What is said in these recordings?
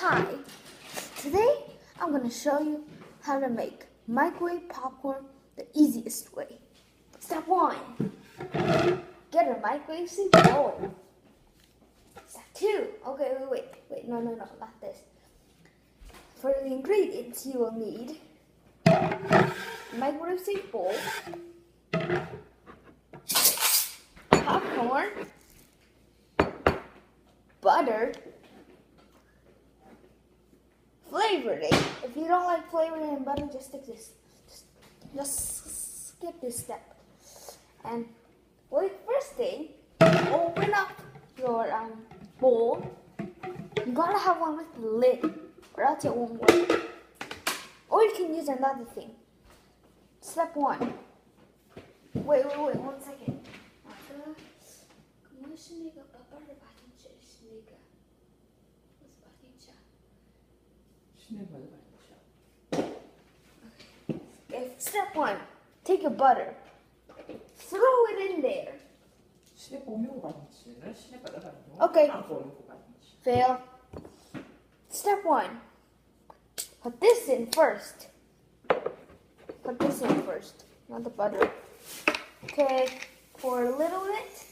Hi, today I'm going to show you how to make microwave popcorn the easiest way. Step 1, get a microwave soup bowl. Step 2, okay, wait, no, not this. For the ingredients you will need microwave soup bowl, popcorn, butter, flavoring. If you don't like flavoring and butter, just stick this. Just skip this step. And first thing, open up your bowl. You gotta have one with the lid, or else it won't work. Or you can use another thing. Step 1. Wait, 1 second. Okay, step 1. Take your butter. Throw it in there. Okay. Fail. Step 1. Put this in first. Not the butter. Okay. For a little bit.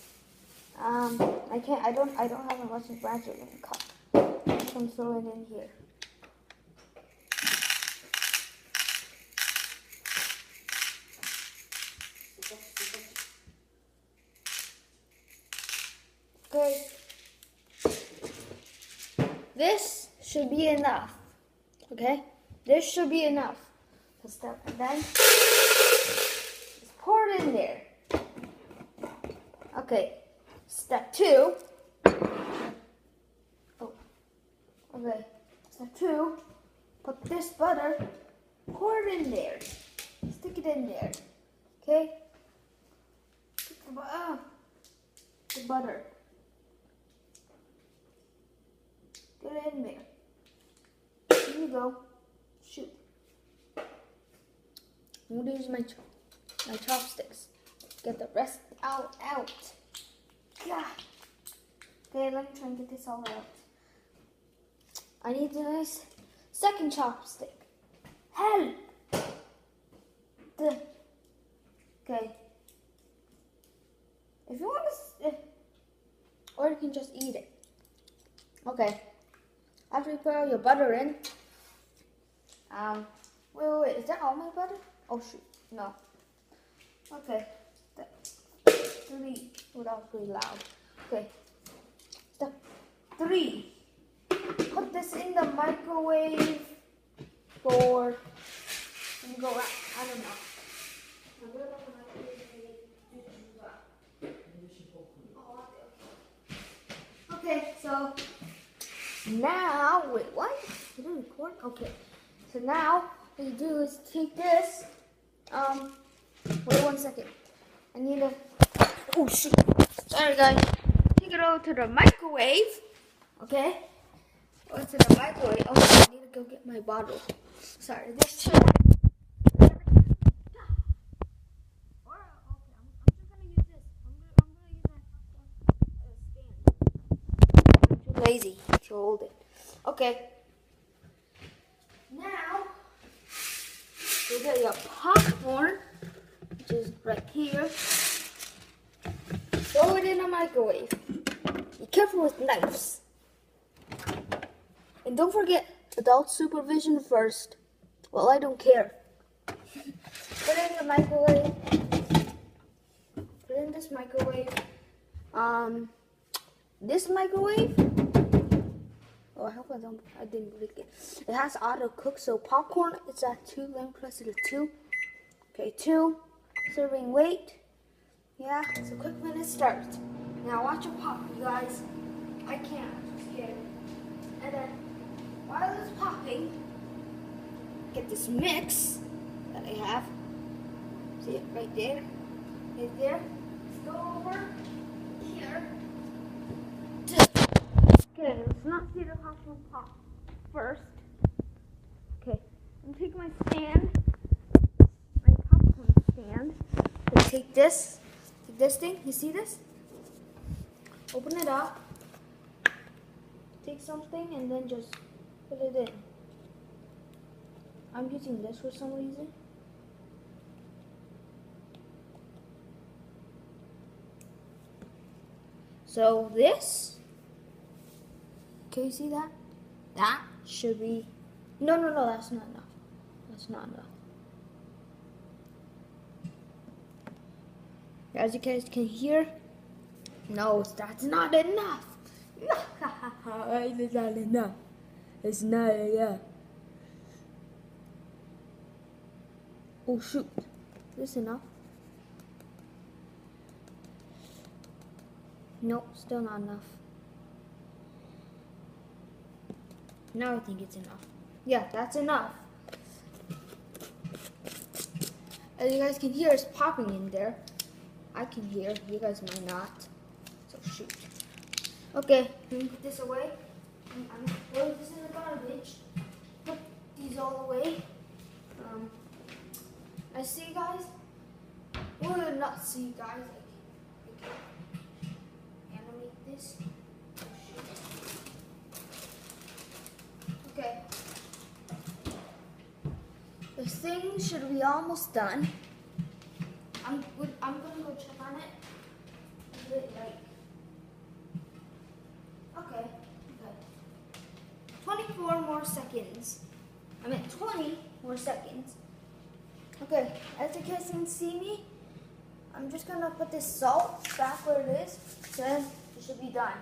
I don't have a much branch in the cup. So I'm throwing it in here. Okay, this should be enough. Okay, this should be enough. And then just pour it in there. Okay, step 2. Okay, step 2. Put this butter. Pour it in there. Stick it in there. Okay. Stick the butter. Get it in there. Here you go. Shoot. I'm going to use my chopsticks. Get the rest out. Yeah. Okay, let me try and get this all out. I need a nice second chopstick. Help! Okay. If you want to, or you can just eat it. Okay. After you put all your butter in, wait, is that all my butter? Oh shoot, no. Okay, that's 3, that was pretty loud. Okay, step 3, put this in the microwave for, let me go out, I don't know. Okay, so now, wait, what? Did it record? Okay. So now, what you do is take this, wait 1 second. I need a, oh shoot. Sorry guys. Take it over to the microwave. Okay? Go to the microwave. Okay, I need to go get my bottle. Sorry, this too. Lazy to hold it. Okay. Now you get your popcorn, which is right here. Throw it in the microwave. Be careful with knives. And don't forget adult supervision first. Well, I don't care. Put it in the microwave. Put it in this microwave. This microwave. Oh, I hope I didn't break it. It has auto cook, so popcorn it's at 2. Let me press it at 2. Okay, 2. Serving weight. Yeah, so quick when it starts. Now watch it pop, you guys. I can't, I'm scared. And then while it's popping, get this mix that I have. See it right there? Right there. Let's go over here. Okay, let's not see the popcorn pop first. Okay, I'm taking my stand, my popcorn stand. Okay, take this thing, you see this? Open it up, take something and then just put it in. I'm using this for some reason. So this, can you see that? That should be, no, that's not enough. That's not enough. As you guys can hear, no, that's not enough. It's not enough. It's not enough. Oh shoot, this enough? Nope, still not enough. Now I think it's enough. Yeah, that's enough. As you guys can hear, it's popping in there. I can hear, you guys might not. So shoot. Okay, let me put this away. I'm gonna throw this in the garbage. Put these all away. I see you guys. Well, not see you guys. I can animate this. Oh, okay. The thing should be almost done. I'm gonna go check on it. Is it like, okay. 24 more seconds. 20 more seconds. Okay, as you guys can see me, I'm just gonna put this salt back where it is, then it should be done.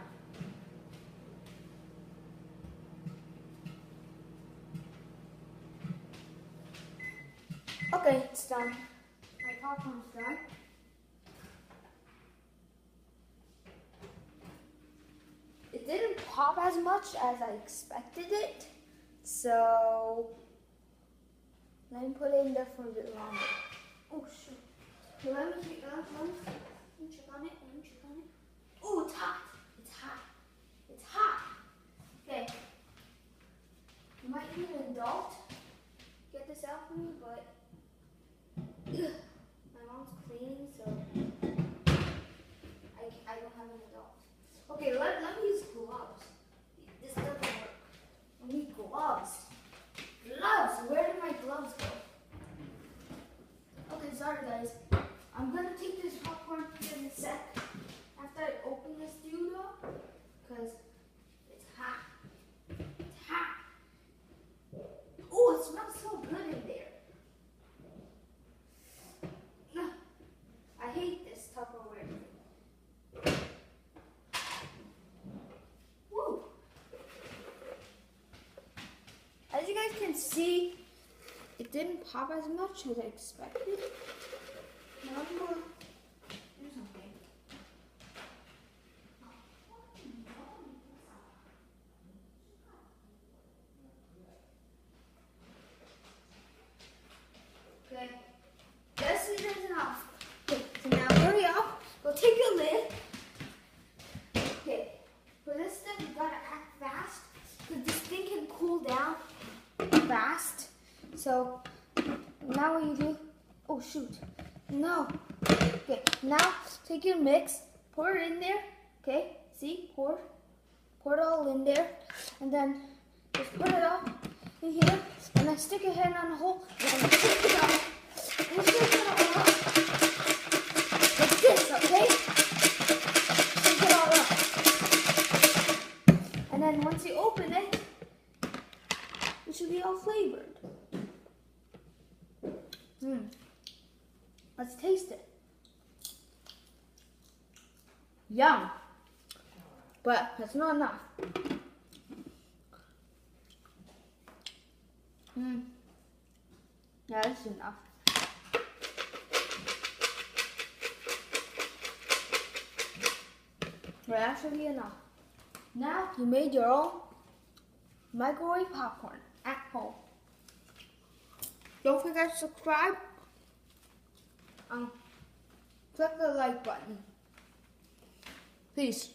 Okay, it's done. My popcorn's done. It didn't pop as much as I expected it, so let me put it in there for a bit longer. Oh shoot. Okay, let me check on it. Oh, it's hot. It's hot. Okay. You might need an adult. Get this out for me, but my mom's cleaning, so I don't have an adult. Okay, let me use gloves. This doesn't work. I need gloves. Gloves! Where did my gloves go? Okay, sorry guys. I'm gonna take this popcorn in a sec after I open this dude up, because it's hot. It's hot. Oh, it smells so good in there. I hate this Tupperware. Woo! As you guys can see, it didn't pop as much as I expected. Now I'm gonna do something. Okay, this is enough. Okay, so now hurry up. Go take your lid. Okay, for this stuff you gotta act fast, because this thing can cool down fast. So now what you do? Oh shoot! No. Okay, now take your mix, pour it in there. Okay, see, pour it all in there, and then just put it all in here, and then stick your hand on the hole, and shake it out. And shake it all up like this, okay? Shake it all up. And then once you open it, it should be all flavored. Let's taste it. Yum. But that's not enough. Yeah, that's enough. Well, that should be enough. Now you made your own microwave popcorn at home. Don't forget to subscribe. Click the like button. Peace.